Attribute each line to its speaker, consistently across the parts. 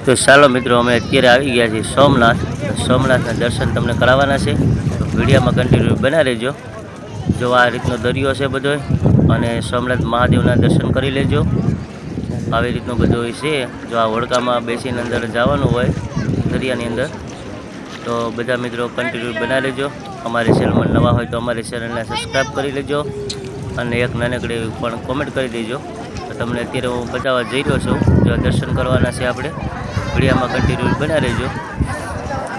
Speaker 1: તો ચાલો મિત્રો, અમે અત્યારે આવી ગયા છીએ સોમનાથ. સોમનાથના દર્શન તમને કરાવવાના છે, તો વિડીયોમાં કન્ટિન્યુ બના રહેજો. જો આ રીતનો દરિયો છે બધો, અને સોમનાથ મહાદેવના દર્શન કરી લેજો. આવી રીતનું બધું છે. જો આ હોડકામાં બેસીને અંદર જવાનું હોય દરિયાની અંદર, તો બધા મિત્રો કન્ટિન્યુ બના લેજો. અમારી ચેનલમાં નવા હોય તો અમારી ચેનલને સબસ્ક્રાઈબ કરી લેજો, અને એક નાનકડી પણ કોમેન્ટ કરી દેજો. તો તમને અત્યારે હું બતાવવા જઈ રહ્યો છું. જો દર્શન કરવાના છે આપણે, વિડીયોમાં કન્ટિન્યુ બના રહેજો.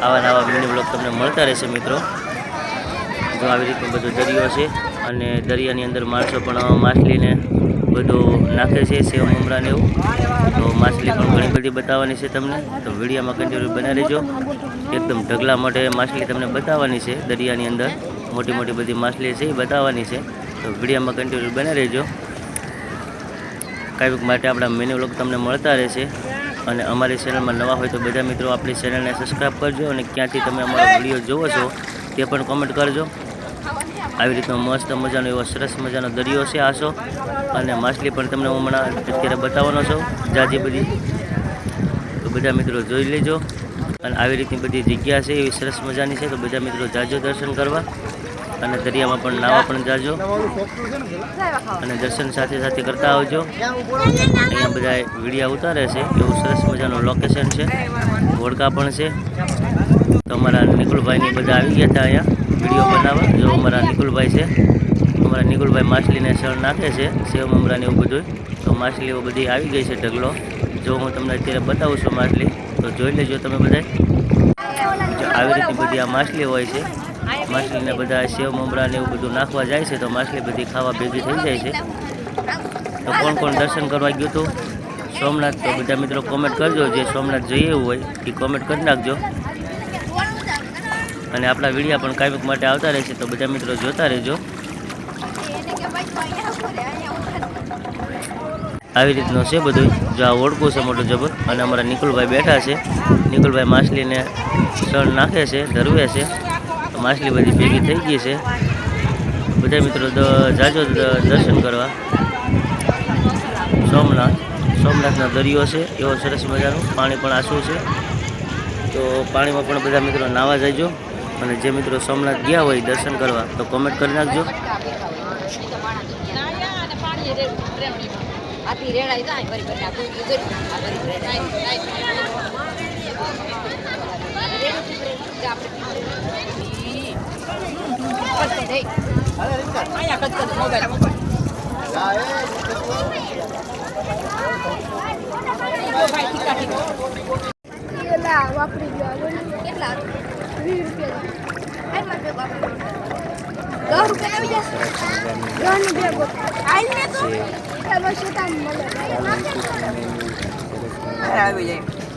Speaker 1: આવા નવા મિની બ્લોગ તમને મળતા રહેશે મિત્રો. જો આવી રીતનું બધું દરિયો છે, અને દરિયાની અંદર માણસો પણ માછલીને બધું નાખે છે, સેવ મમરાને એવું. તો માછલી પણ ઘણી બધી બતાવવાની છે તમને, તો વિડીયોમાં કન્ટિન્યુ બના રહેજો. એકદમ ઢગલા માટે માછલી તમને બતાવવાની છે. દરિયાની અંદર મોટી મોટી બધી માછલી છે એ બતાવવાની છે, તો વિડીયોમાં કન્ટિન્યુ બના રહેજો. કાંઈક માટે આપણા મિની બ્લોગ તમને મળતા રહેશે. અને અમારી ચેનલમાં નવા હોય તો બધા મિત્રો આપણી ચેનલને સબસ્ક્રાઈબ કરજો, અને ક્યાંથી તમે અમારો વિડીયો જોવો છો તે પણ કોમેન્ટ કરજો. આવી રીતનો મસ્ત મજાનો એવો સરસ મજાનો દરિયો છે આસો, અને માછલી પણ તમને હું હમણાં અત્યારે બતાવવાનો છું જાજી બધી. તો બધા મિત્રો જોઈ લેજો. અને આવી રીતની બધી જગ્યા છે એવી સરસ મજાની છે, તો બધા મિત્રો જાજો દર્શન કરવા, અને દરિયામાં પણ નાવા પણ જાજો, અને દર્શન સાથે સાથે કરતા આવજો. અહીંયા બધા વિડીયા ઉતારે છે, એવું સરસ મજાનું લોકેશન છે. હોડકા પણ છે. તો અમારા નિકુલભાઈની બધા આવી ગયા હતા અહીંયા વિડીયો બનાવવા. જો અમારા નિકુલભાઈ છે, અમારા નિકુલભાઈ માછલીને સળ નાખે છે, સેવ મમરાને એવું બધું. તો માછલીઓ બધી આવી ગઈ છે ઢગલો. જો હું તમને અત્યારે બતાવું છું માછલી, તો જોઈ લેજો તમે બધા. આવી રીતની બધી આ માછલી હોય છે. માછલીને બધા સેવ મમરાને એવું બધું નાખવા જાય છે, તો માછલી બધી ખાવા ભેગી થઈ જાય છે. તો કોણ કોણ દર્શન કરવા ગયું હતું સોમનાથ, તો બધા મિત્રો કોમેન્ટ કરજો. જે સોમનાથ જઈએ એવું હોય એ કોમેન્ટ કરી નાખજો. અને આપણા વિડીયા પણ કાંઈક માટે આવતા રહેશે, તો બધા મિત્રો જોતા રહેજો. આવી રીતનું છે બધું. જો આ ઓળખું છે મોટું જબર, અને અમારા નિકુલભાઈ બેઠા છે. નિકુલભાઈ માછલીને સળ નાખે છે, ધરવે છે. તો માછલી બધી ભેગી થઈ ગઈ છે. બધા મિત્રો જાજો દર્શન કરવા સોમનાથનો દરિયો છે એવો સરસ મજાનું. પાણી પણ આસું છે, તો પાણીમાં પણ બધા મિત્રો નાવા જજો. અને જે મિત્રો સોમનાથ ગયા હોય દર્શન કરવા, તો કોમેન્ટ કરી નાખજો.
Speaker 2: વાપરી ગયો કેટલા 20 રૂપિયા 10 રૂપિયા આવી જશે.